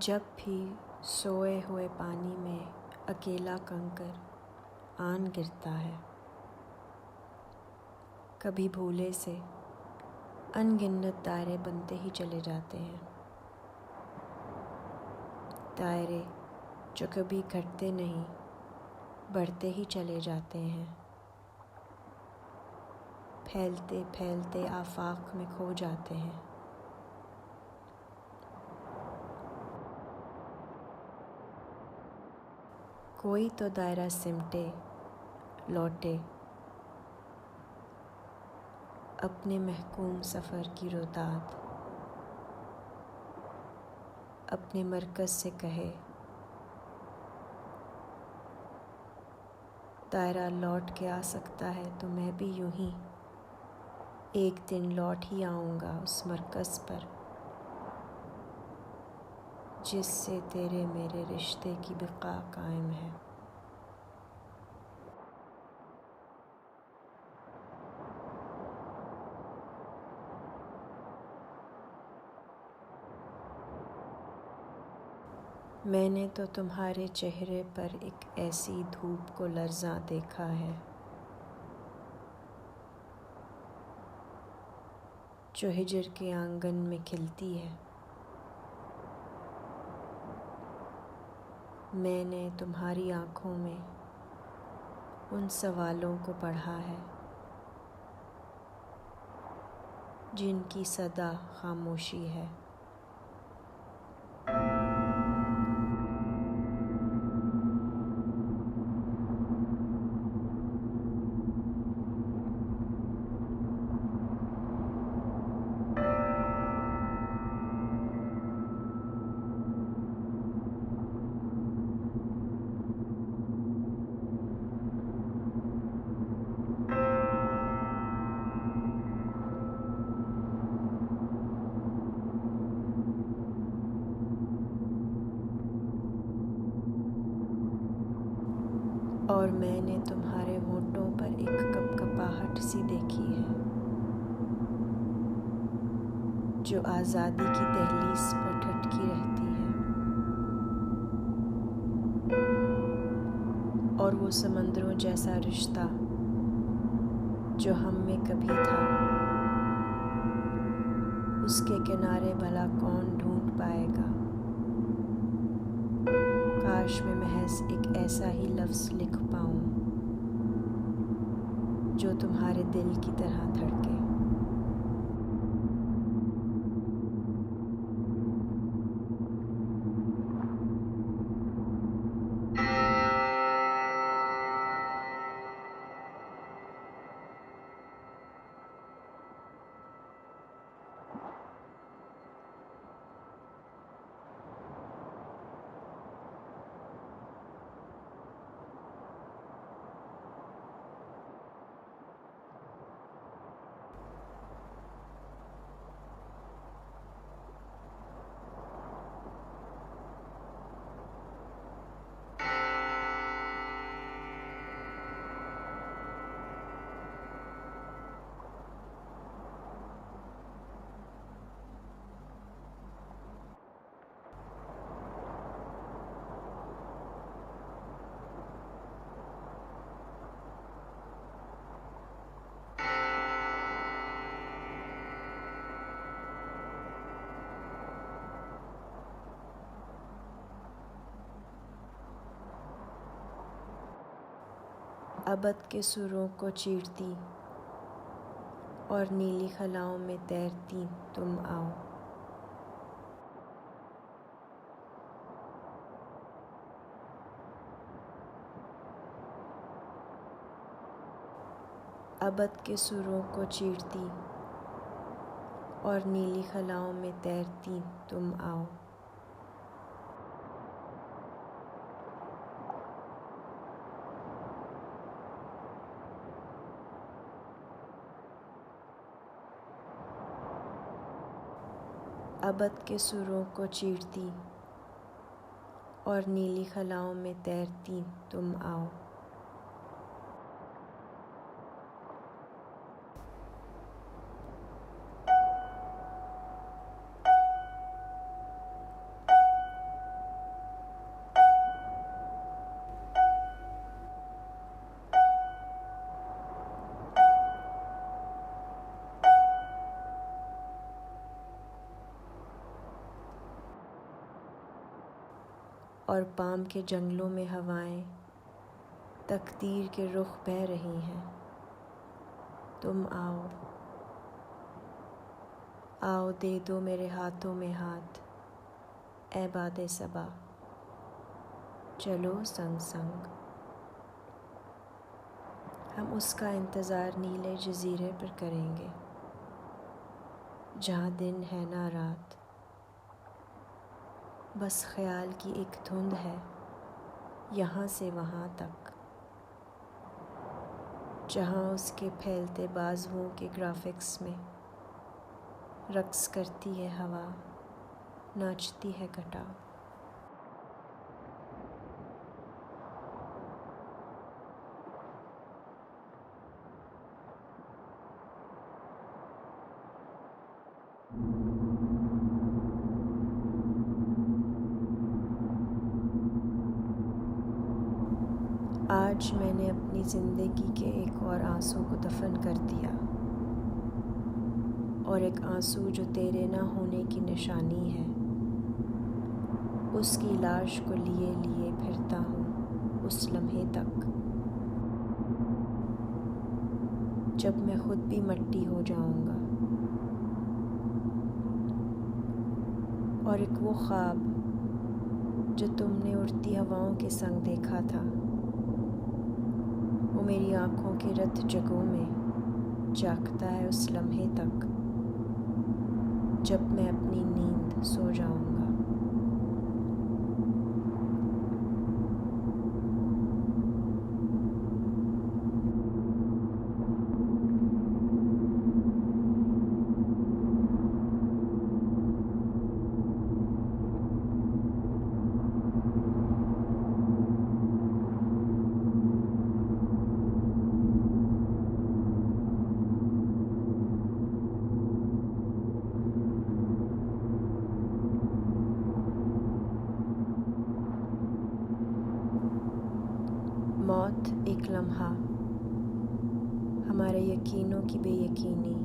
जब भी सोए हुए पानी में अकेला कंकर आन गिरता है, कभी भूले से अनगिनत दायरे बनते ही चले जाते हैं। दायरे जो कभी घटते नहीं, बढ़ते ही चले जाते हैं। फैलते फैलते आफाक में खो जाते हैं। कोई तो दायरा सिमटे लौटे अपने महकूम सफ़र की रोताद, अपने मरकज़ से कहे दायरा लौट के आ सकता है तो मैं भी यूं ही एक दिन लौट ही आऊँगा उस मरकज़ पर जिससे तेरे मेरे रिश्ते की बका कायम है। मैंने तो तुम्हारे चेहरे पर एक ऐसी धूप को लर्ज़ां देखा है जो हिजर के आंगन में खिलती है। मैंने तुम्हारी आँखों में उन सवालों को पढ़ा है जिनकी सदा खामोशी है। और मैंने तुम्हारे होठों पर एक कपकपाहट सी देखी है जो आज़ादी की दहलीज पर ठटकी रहती है। और वो समंदरों जैसा रिश्ता जो हम में कभी था, उसके किनारे भला कौन ढूंढ पाएगा। काश मैं महज एक ऐसा ही लफ्ज़ लिख पाऊँ जो तुम्हारे दिल की तरह धड़के। अबद के सुरों को चीरती और नीली खलाओं में तैरती तुम आओ। अबद के सुरों को चीरती और नीली खलाओं में तैरती तुम आओ। अबद के सुरों को चीरती और नीली खलाओं में तैरती तुम आओ। और पाम के जंगलों में हवाएं तकदीर के रुख बह रही हैं। तुम आओ, आओ दे दो मेरे हाथों में हाथ, ऐ बादे सबा, चलो संग संग। हम उसका इंतज़ार नीले जज़ीरे पर करेंगे, जहाँ दिन है ना रात, बस ख्याल की एक धुंध है यहाँ से वहाँ तक, जहाँ उसके फैलते बाजुओं के ग्राफिक्स में रक्स करती है हवा, नाचती है घटा। आज मैंने अपनी ज़िंदगी के एक और आंसू को दफन कर दिया, और एक आंसू जो तेरे ना होने की निशानी है, उसकी लाश को लिए लिए फिरता हूँ उस लम्हे तक, जब मैं खुद भी मिट्टी हो जाऊँगा। और एक वो ख्वाब जो तुमने उड़ती हवाओं के संग देखा था, वो मेरी आँखों के रत जगों में जागता है उस लम्हे तक, जब मैं अपनी नींद सो जाऊँगा। मौत एक लम्हा, हमारे यकीनों की बेयकीनी।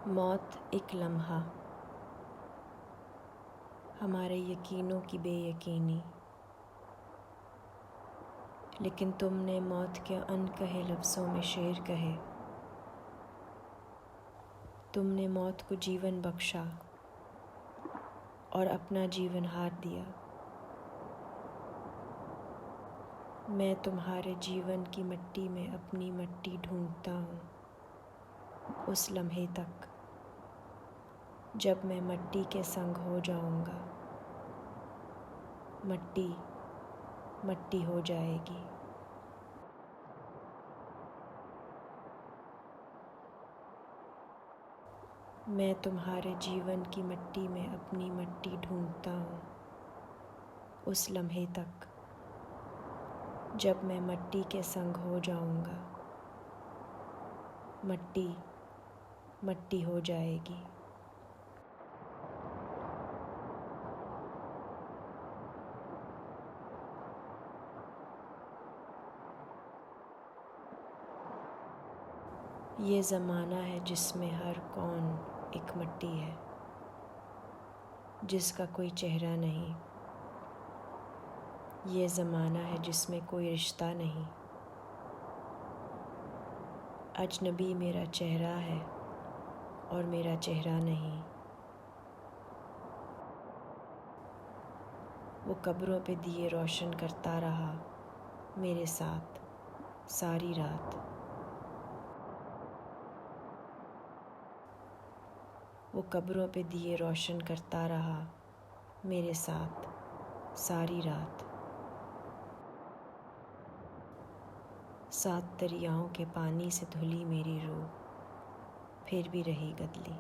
मौत एक लम्हा, हमारे यकीनों की बेयकीनी। लेकिन तुमने मौत के अनकहे लफ्ज़ों में शेर कहे, तुमने मौत को जीवन बख्शा और अपना जीवन हार दिया। मैं तुम्हारे जीवन की मिट्टी में अपनी मिट्टी ढूंढता हूँ उस लम्हे तक, जब मैं मिट्टी के संग हो जाऊँगा। मिट्टी मिट्टी हो जाएगी। मैं तुम्हारे जीवन की मिट्टी में अपनी मिट्टी ढूंढता हूँ उस लम्हे तक, जब मैं मिट्टी के संग हो जाऊँगा। मिट्टी मिट्टी हो जाएगी। ये ज़माना है जिसमें हर कौन एक मिट्टी है, जिसका कोई चेहरा नहीं। ये ज़माना है जिसमें कोई रिश्ता नहीं। अजनबी मेरा चेहरा है और मेरा चेहरा नहीं। वो कब्रों पे दिए रोशन करता रहा मेरे साथ सारी रात। वो कब्रों पे दिए रोशन करता रहा मेरे साथ सारी रात। 7 दरियाओं के पानी से धुली मेरी रूह फिर भी रही गदली।